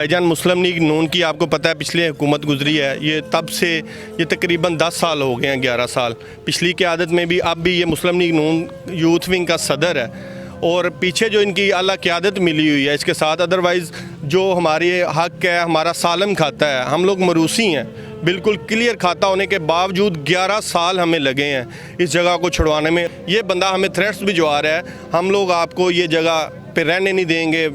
भाईजान मुस्लिम लीग नून की आपको पता है पिछली हुकूमत गुजरी है, ये तब से ये तकरीबन 10 साल हो गए हैं, 11 साल। पिछली क़यादत में भी अब भी ये मुस्लिम लीग नून यूथ विंग का सदर है और पीछे जो इनकी आला क़यादत मिली हुई है इसके साथ। अदरवाइज़ जो हमारे हक़ है, हमारा सालम खाता है, हम लोग मरूसी हैं, बिल्कुल क्लियर खाता होने के बावजूद 11 साल हमें लगे हैं इस जगह को छुड़वाने में। ये बंदा हमें थ्रेट्स भी जो आ रहा है, हम लोग आपको ये जगह पे रहने नहीं देंगे,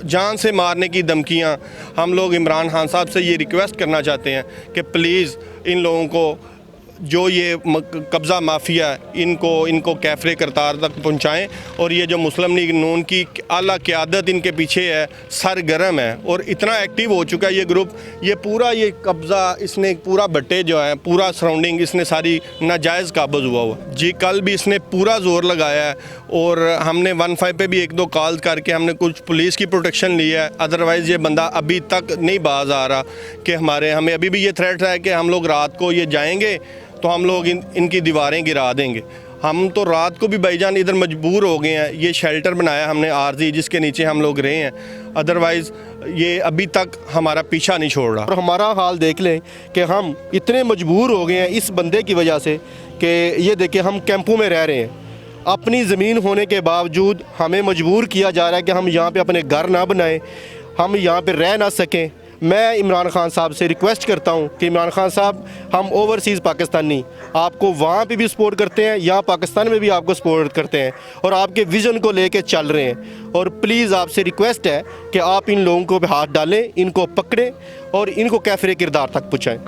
जान से मारने की धमकियाँ। हम लोग इमरान खान साहब से ये रिक्वेस्ट करना चाहते हैं कि प्लीज़ इन लोगों को जो ये कब्ज़ा माफिया इनको कैफरे करतार तक पहुँचाएँ और ये जो मुस्लिम लीग नून की आला क़यादत इनके पीछे है, सरगर्म है और इतना एक्टिव हो चुका है ये ग्रुप। ये पूरा ये कब्ज़ा इसने पूरा भट्टे जो है, पूरा सराउंडिंग इसने सारी नाजायज़ काबज़ हुआ जी। कल भी इसने पूरा ज़ोर लगाया है और हमने 15 पे भी 1-2 कॉल करके हमने कुछ पुलिस की प्रोटेक्शन ली है। अदरवाइज़ ये बंदा अभी तक नहीं बाज आ रहा कि हमें अभी भी ये थ्रेट है कि हम लोग रात को ये जाएंगे तो हम लोग इनकी दीवारें गिरा देंगे। हम तो रात को भी भाईजान इधर मजबूर हो गए हैं। ये शेल्टर बनाया हमने आरजी, जिसके नीचे हम लोग रहे हैं। अदरवाइज़ ये अभी तक हमारा पीछा नहीं छोड़ रहा। और हमारा हाल देख लें कि हम इतने मजबूर हो गए हैं इस बंदे की वजह से कि ये देखिए हम कैंपों में रह रहे हैं। अपनी ज़मीन होने के बावजूद हमें मजबूर किया जा रहा है कि हम यहाँ पे अपने घर ना बनाएं, हम यहाँ पे रह ना सकें। मैं इमरान खान साहब से रिक्वेस्ट करता हूँ कि इमरान खान साहब, हम ओवरसीज़ पाकिस्तानी आपको वहाँ पे भी सपोर्ट करते हैं, यहाँ पाकिस्तान में भी आपको सपोर्ट करते हैं और आपके विज़न को लेके चल रहे हैं। और प्लीज़ आपसे रिक्वेस्ट है कि आप इन लोगों को हाथ डालें, इनको पकड़ें और इनको कैफरे किरदार तक पहुँचाएँ।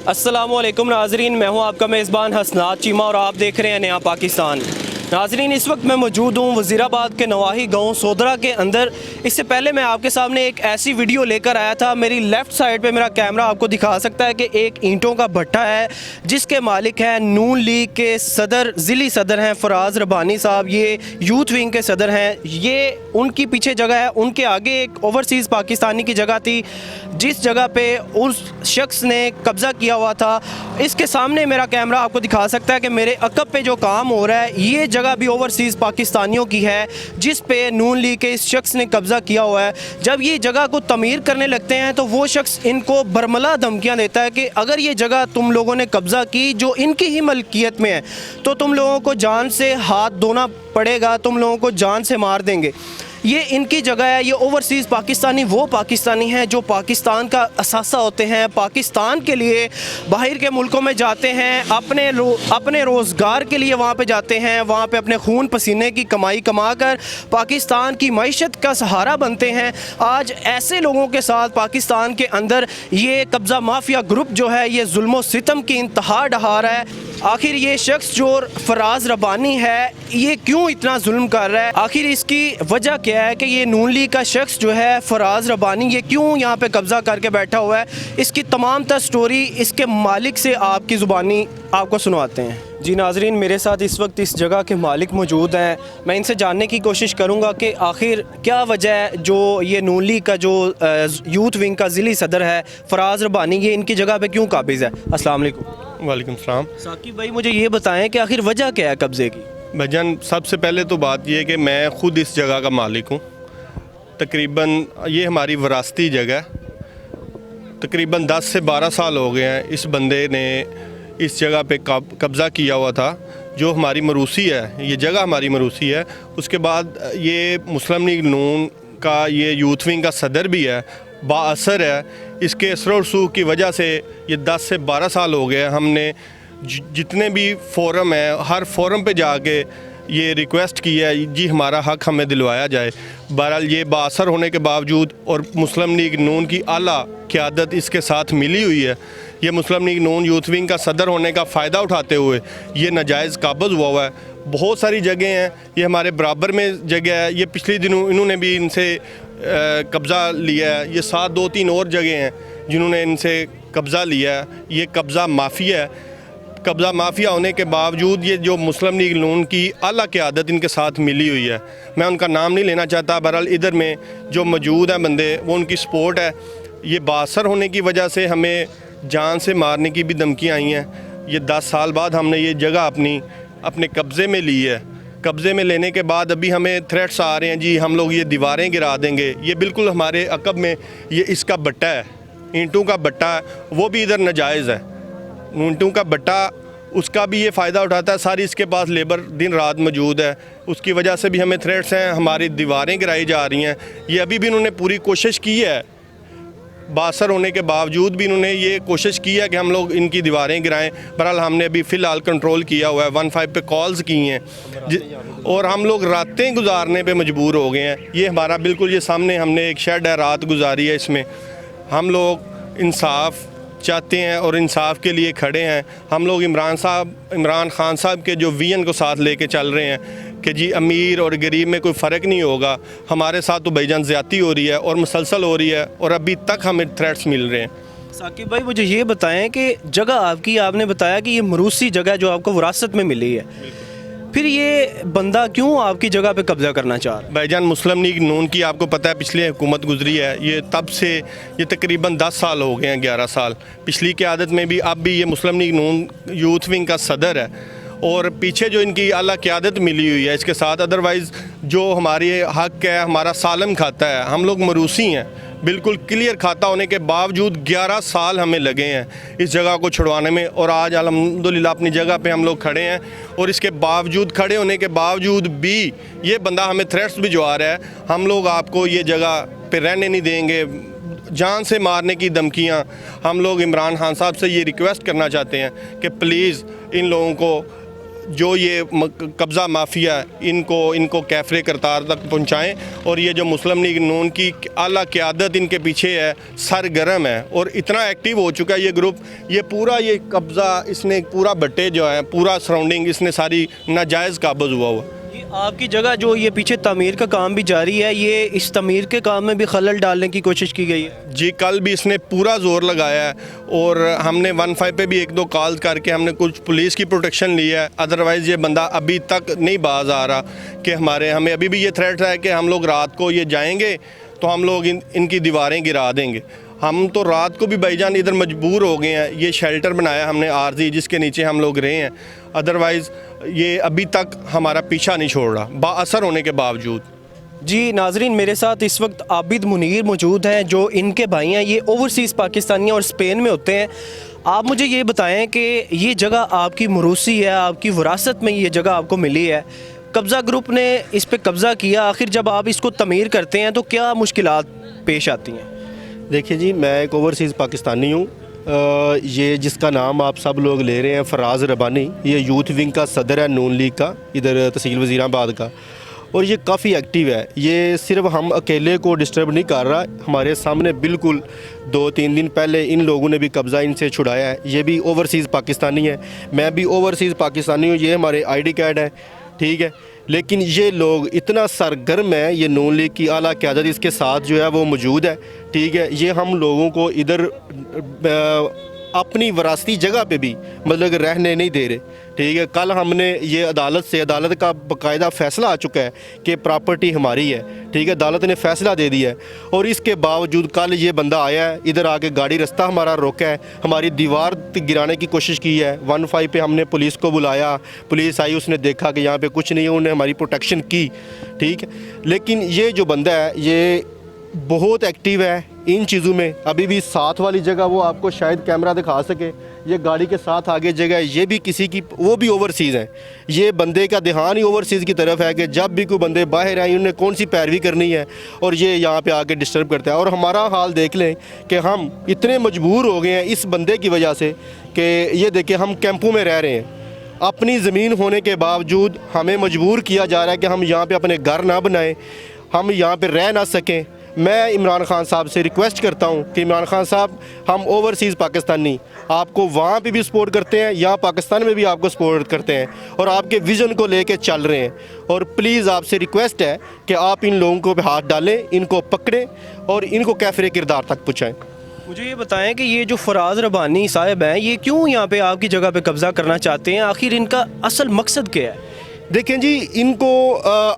अस्सलामुअलैकुम नाजरीन, मैं हूँ आपका मेज़बान हसनात चीमा और आप देख रहे हैं नया पाकिस्तान। नाजरीन, इस वक्त मैं मौजूद हूँ वज़ीराबाद के नवाही गांव सोदरा के अंदर। इससे पहले मैं आपके सामने एक ऐसी वीडियो लेकर आया था। मेरी लेफ़्ट साइड पे मेरा कैमरा आपको दिखा सकता है कि एक ईंटों का भट्टा है जिसके मालिक हैं नून लीग के सदर, ज़िली सदर हैं फराज रब्बानी साहब। ये यूथ विंग के सदर हैं। ये उनकी पीछे जगह है, उनके आगे एक ओवरसीज़ पाकिस्तानी की जगह थी जिस जगह पे उस शख्स ने कब्ज़ा किया हुआ था। इसके सामने मेरा कैमरा आपको दिखा सकता है कि मेरे अकब पे जो काम हो रहा है ये जगह भी ओवरसीज़ पाकिस्तानियों की है जिस पे नून लीग के इस शख्स ने कब्ज़ा किया हुआ है। जब ये जगह को तमीर करने लगते हैं तो वो शख्स इनको बरमला धमकियां देता है कि अगर ये जगह तुम लोगों ने कब्ज़ा की जो इनकी ही मलकियत में है तो तुम लोगों को जान से हाथ धोना पड़ेगा, तुम लोगों को जान से मार देंगे। ये इनकी जगह है। ये ओवरसीज़ पाकिस्तानी वो पाकिस्तानी हैं जो पाकिस्तान का असासा होते हैं, पाकिस्तान के लिए बाहर के मुल्कों में जाते हैं, अपने रोज़गार के लिए वहाँ पे जाते हैं, वहाँ पे अपने खून पसीने की कमाई कमा कर पाकिस्तान की मईशत का सहारा बनते हैं। आज ऐसे लोगों के साथ पाकिस्तान के अंदर ये कब्ज़ा माफिया ग्रुप जो है ये जुल्म सितम की इंतहा ढहा रहा है। आखिर ये शख्स जो फराज रब्बानी है ये क्यों इतना जुल्म कर रहा है? आखिर इसकी वजह क्या है कि ये नून लीग का शख्स जो है फराज रब्बानी ये क्यों यहाँ पे कब्ज़ा करके बैठा हुआ है? इसकी तमाम तर स्टोरी इसके मालिक से आपकी ज़ुबानी आपको सुनवाते हैं। जी नाजरीन, मेरे साथ इस वक्त इस जगह के मालिक मौजूद हैं। मैं इनसे जानने की कोशिश करूँगा कि आखिर क्या वजह है जो ये नून लीग का जो यूथ विंग का ज़िली सदर है फराज रब्बानी ये इनकी जगह पे क्यों काबिज़ है। अस्सलाम वालेकुम। वालेकुम सलाम। साकिब भाई, मुझे ये बताएं कि आखिर वजह क्या है कब्ज़े की? भाईजान सबसे पहले तो बात यह है कि मैं ख़ुद इस जगह का मालिक हूँ। तकरीबन ये हमारी विरासती जगह है। तकरीबन 10 से 12 साल हो गए हैं इस बंदे ने इस जगह पे कब्ज़ा किया हुआ था जो हमारी मरूसी है, ये जगह हमारी मरूसी है। उसके बाद ये मुस्लिम लीग नून का ये यूथ विंग का सदर भी है, बाअसर है। इसके असर रसूख की वजह से ये 10 से 12 साल हो गए। हमने जितने भी फोरम है हर फोरम पे जाके ये रिक्वेस्ट की है जी हमारा हक़ हमें दिलवाया जाए। बहरहाल ये बाअसर होने के बावजूद और मुस्लिम लीग नून की आला क़यादत इसके साथ मिली हुई है। ये मुस्लिम लीग नून यूथ विंग का सदर होने का फ़ायदा उठाते हुए ये नाजायज़ काबज़ हुआ है। बहुत सारी जगह हैं, ये हमारे बराबर में जगह है। ये पिछले दिनों इन्होंने भी इनसे कब्ज़ा लिया है। ये 7-2-3 और जगह हैं जिन्होंने इनसे कब्ज़ा लिया है। ये कब्ज़ा माफिया है। कब्ज़ा माफिया होने के बावजूद ये जो मुस्लिम लीग नून की आला क़यादत इनके साथ मिली हुई है। मैं उनका नाम नहीं लेना चाहता। बहरहाल इधर में जो मौजूद हैं बंदे वो उनकी सपोर्ट है। ये बाअसर होने की वजह से हमें जान से मारने की भी धमकियाँ आई हैं। ये 10 साल बाद हमने ये जगह अपने कब्ज़े में ली है। कब्ज़े में लेने के बाद अभी हमें थ्रेट्स आ रहे हैं जी हम लोग ये दीवारें गिरा देंगे। ये बिल्कुल हमारे अकब में ये इसका बट्टा है, ईंटों का बट्टा है, वो भी इधर नाजायज़ है। ईंटों का बट्टा उसका भी ये फ़ायदा उठाता है, सारी इसके पास लेबर दिन रात मौजूद है, उसकी वजह से भी हमें थ्रेट्स हैं, हमारी दीवारें गिराई जा रही हैं। ये अभी भी इन्होंने पूरी कोशिश की है, बासर होने के बावजूद भी इन्होंने ये कोशिश की है कि हम लोग इनकी दीवारें गिराएं। बहरहाल हमने अभी फ़िलहाल कंट्रोल किया हुआ है, 15 पे कॉल्स की हैं और हम लोग रातें गुजारने पे मजबूर हो गए हैं। ये हमारा बिल्कुल ये सामने हमने एक शेड है, रात गुजारी है इसमें। हम लोग इंसाफ चाहते हैं और इंसाफ के लिए खड़े हैं। हम लोग इमरान खान साहब के जो विजन को साथ लेके चल रहे हैं कि जी अमीर और गरीब में कोई फ़र्क नहीं होगा। हमारे साथ तो भाईजान ज़्यादती हो रही है और मुसलसल हो रही है और अभी तक हमें थ्रेट्स मिल रहे हैं। साकिब भाई मुझे ये बताएं कि जगह आपकी, आपने बताया कि ये मरूसी जगह जो आपको विरासत में मिली है, फिर ये बंदा क्यों आपकी जगह पे कब्ज़ा करना चाह रहा है? भाईजान मुस्लिम लीग नून की आपको पता है पिछली हुकूमत गुजरी है, ये तब से ये तकरीबन 10 साल हो गए हैं, 11 साल। पिछली क़यादत में भी अब भी ये मुस्लिम लीग नून यूथ विंग का सदर है और पीछे जो इनकी आला क़यादत मिली हुई है इसके साथ। अदरवाइज़ जो हमारे हक़ है, हमारा सालम खाता है, हम लोग मरूसी हैं, बिल्कुल क्लियर खाता होने के बावजूद 11 साल हमें लगे हैं इस जगह को छुड़वाने में और आज अल्हम्दुलिल्लाह अपनी जगह पे हम लोग खड़े हैं। और इसके बावजूद, खड़े होने के बावजूद भी ये बंदा हमें थ्रेट्स भिजवा रहा है, हम लोग आपको ये जगह पे रहने नहीं देंगे, जान से मारने की धमकियाँ। हम लोग इमरान खान साहब से ये रिक्वेस्ट करना चाहते हैं कि प्लीज़ इन लोगों को जो ये कब्ज़ा माफिया इनको कैफरे करतार तक पहुँचाएँ और ये जो मुस्लिम लीग नून की आला क़यादत इनके पीछे है, सरगर्म है और इतना एक्टिव हो चुका है ये ग्रुप। ये पूरा ये कब्ज़ा इसने पूरा बट्टे जो है, पूरा सराउंडिंग इसने सारी नाजायज़ काबज़ हुआ। ये आपकी जगह जो ये पीछे तमीर का काम भी जारी है, ये इस तमीर के काम में भी खलल डालने की कोशिश की गई है? जी, कल भी इसने पूरा जोर लगाया है और हमने 15 पे भी 1-2 कॉल करके हमने कुछ पुलिस की प्रोटेक्शन ली है। अदरवाइज़ ये बंदा अभी तक नहीं बाज आ रहा कि हमें अभी भी ये थ्रेट है कि हम लोग रात को ये जाएंगे तो हम लोग इनकी दीवारें गिरा देंगे। हम तो रात को भी भाईजान इधर मजबूर हो गए हैं, ये शेल्टर बनाया हमने आरजी जिसके नीचे हम लोग रहे हैं। अदरवाइज़ ये अभी तक हमारा पीछा नहीं छोड़ रहा, बाअसर होने के बावजूद। जी नाजरीन, मेरे साथ इस वक्त आबिद मुनीर मौजूद हैं जो इनके भाई हैं। ये ओवरसीज़ पाकिस्तानी और स्पेन में होते हैं। आप मुझे ये बताएं कि ये जगह आपकी मरूसी है, आपकी विरासत में ये जगह आपको मिली है, कब्ज़ा ग्रुप ने इस पर कब्ज़ा किया, आखिर जब आप इसको तमीर करते हैं तो क्या मुश्किलात पेश आती हैं? देखिए जी, मैं एक ओवरसीज़ पाकिस्तानी हूँ। ये जिसका नाम आप सब लोग ले रहे हैं फराज़ रबानी, ये यूथ विंग का सदर है नून लीग का, इधर तहसील वज़ीराबाद का, और ये काफ़ी एक्टिव है। ये सिर्फ हम अकेले को डिस्टर्ब नहीं कर रहा, हमारे सामने बिल्कुल 2-3 दिन पहले इन लोगों ने भी कब्ज़ा इनसे छुड़ाया है। ये भी ओवरसीज़ पाकिस्तानी है, मैं भी ओवरसीज़ पाकिस्तानी हूँ, ये हमारे ID कार्ड है, ठीक है। लेकिन ये लोग इतना सरगर्म है, ये नून लीग की आला क़यादत इसके साथ जो है वो मौजूद है, ठीक है। ये हम लोगों को इधर अपनी विरासती जगह पे भी मतलब रहने नहीं दे रहे, ठीक है। कल हमने ये अदालत का बाकायदा फ़ैसला आ चुका है कि प्रॉपर्टी हमारी है, ठीक है, अदालत ने फ़ैसला दे दिया है। और इसके बावजूद कल ये बंदा आया है, इधर आके गाड़ी रास्ता हमारा रोका है, हमारी दीवार गिराने की कोशिश की है। 15 पे हमने पुलिस को बुलाया, पुलिस आई, उसने देखा कि यहाँ पे कुछ नहीं है, उन्होंने हमारी प्रोटेक्शन की, ठीक है। लेकिन ये जो बंदा है ये बहुत एक्टिव है इन चीज़ों में। अभी भी साथ वाली जगह वो आपको शायद कैमरा दिखा सके, ये गाड़ी के साथ आगे जगह है, ये भी किसी की, वो भी ओवरसीज़ हैं। ये बंदे का ध्यान ही ओवरसीज़ की तरफ है कि जब भी कोई बंदे बाहर आए उन्हें कौन सी पैरवी करनी है और ये यहाँ पे आके डिस्टर्ब करता है। और हमारा हाल देख लें कि हम इतने मजबूर हो गए हैं इस बंदे की वजह से कि ये देखिए हम कैंपों में रह रहे हैं, अपनी ज़मीन होने के बावजूद हमें मजबूर किया जा रहा है कि हम यहाँ पर अपने घर ना बनाएँ, हम यहाँ पर रह ना सकें। मैं इमरान खान साहब से रिक्वेस्ट करता हूं कि इमरान खान साहब, हम ओवरसीज़ पाकिस्तानी आपको वहाँ पे भी सपोर्ट करते हैं, यहाँ पाकिस्तान में भी आपको सपोर्ट करते हैं और आपके विज़न को लेके चल रहे हैं। और प्लीज़ आपसे रिक्वेस्ट है कि आप इन लोगों को हाथ डालें, इनको पकड़ें और इनको कैफरे किरदार तक पहुँचाएँ। मुझे ये बताएं कि ये जो फराज रबानी साहब हैं, ये क्यों यहाँ पे आपकी जगह पे कब्ज़ा करना चाहते हैं? आखिर इनका असल मकसद क्या है? देखें जी, इनको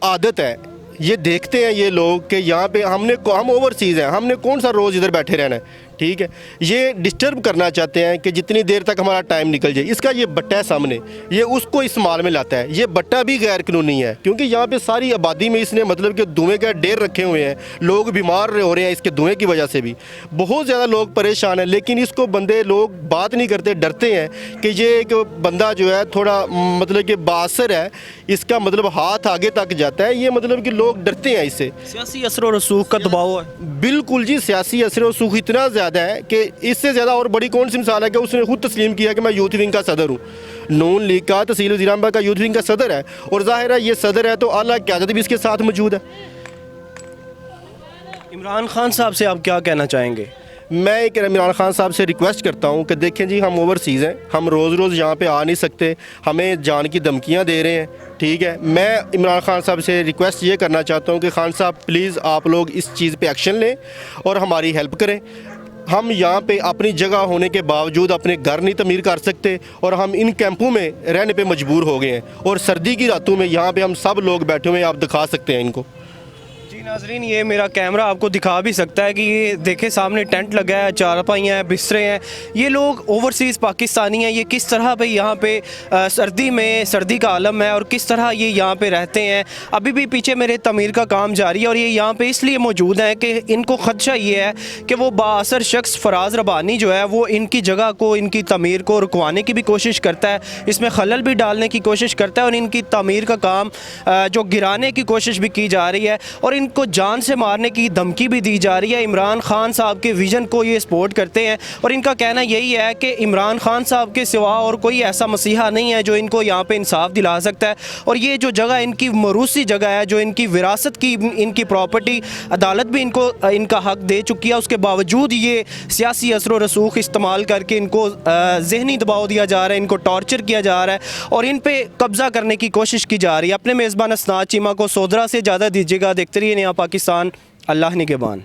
आदत है, ये देखते हैं ये लोग कि यहाँ पे हम ओवरसीज़ हैं, हमने कौन सा रोज़ इधर बैठे रहना है, ठीक है। ये डिस्टर्ब करना चाहते हैं कि जितनी देर तक हमारा टाइम निकल जाए। इसका ये बट्टा है सामने, ये उसको इस्तेमाल में लाता है। ये बट्टा भी गैर कानूनी है क्योंकि यहाँ पे सारी आबादी में इसने मतलब कि धुएँ का ढेर रखे हुए हैं, लोग बीमार हो रहे हैं इसके धुएँ की वजह से भी, बहुत ज़्यादा लोग परेशान हैं। लेकिन इसको बंदे लोग बात नहीं करते, डरते हैं कि ये एक बंदा जो है थोड़ा मतलब कि बासर है, इसका मतलब हाथ आगे तक जाता है, ये मतलब कि लोग डरते हैं इससे। सियासी असर और रसूख का दबाव है। बिल्कुल जी, सियासी असर और सुख इतना ज़्यादा है कि इससे ज़्यादा और बड़ी कौन सी मिसाल है कि उसने खुद तस्लीम किया कि मैं यूथ विंग का सदर हूँ, नून लीग का तहसील वज़ीराबाद का यूथ विंग का सदर है। और ज़ाहिर है ये सदर है तो आला क़यादत भी इसके साथ मौजूद है। इमरान खान साहब से आप क्या कहना चाहेंगे? मैं एक इमरान खान साहब से रिक्वेस्ट करता हूँ कि देखें जी, हम ओवरसीज़ हैं, हम रोज़ रोज़ यहाँ पे आ नहीं सकते, हमें जान की धमकियाँ दे रहे हैं, ठीक है। मैं इमरान खान साहब से रिक्वेस्ट ये करना चाहता हूँ कि खान साहब प्लीज़ आप लोग इस चीज़ पे एक्शन लें और हमारी हेल्प करें। हम यहाँ पे अपनी जगह होने के बावजूद अपने घर नहीं तमीर कर सकते और हम इन कैंपों में रहने पे मजबूर हो गए हैं। और सर्दी की रातों में यहाँ पे हम सब लोग बैठे हुए हैं, आप दिखा सकते हैं इनको। जी नाजरीन, ये मेरा कैमरा आपको दिखा भी सकता है कि ये देखे सामने टेंट लगा है, चारपाइयाँ हैं, बिस्तरे हैं। ये लोग ओवरसीज़ पाकिस्तानी हैं, ये किस तरह पे यहाँ पे सर्दी में सर्दी का आलम है और किस तरह ये यहाँ पे रहते हैं। अभी भी पीछे मेरे तमीर का काम जारी है और ये यहाँ पे इसलिए मौजूद हैं कि इनको ख़दशा ये है कि वो बाअसर शख्स फराज रबानी जो है वो इनकी जगह को, इनकी तमीर को रुकवाने की भी कोशिश करता है, इसमें खलल भी डालने की कोशिश करता है और इनकी तमीर का काम जो गिराने की कोशिश भी की जा रही है और इनको जान से मारने की धमकी भी दी जा रही है। इमरान खान साहब के विज़न को ये सपोर्ट करते हैं और इनका कहना यही है कि इमरान खान साहब के सिवा और कोई ऐसा मसीहा नहीं है जो इनको यहाँ पे इंसाफ दिला सकता है। और ये जो जगह इनकी मरूसी जगह है, जो इनकी विरासत की इनकी प्रॉपर्टी, अदालत भी इनको इनका हक दे चुकी है, उसके बावजूद ये सियासी असर व रसूख इस्तेमाल करके इनको जहनी दबाव दिया जा रहा है, इनको टॉर्चर किया जा रहा है और इन पर कब्ज़ा करने की कोशिश की जा रही है। अपने मेज़बान हसनात चीमा को सोदरा से ज़्यादा दीजिएगा। देखते रहिए नया पाकिस्तान। अल्लाह निगहबान।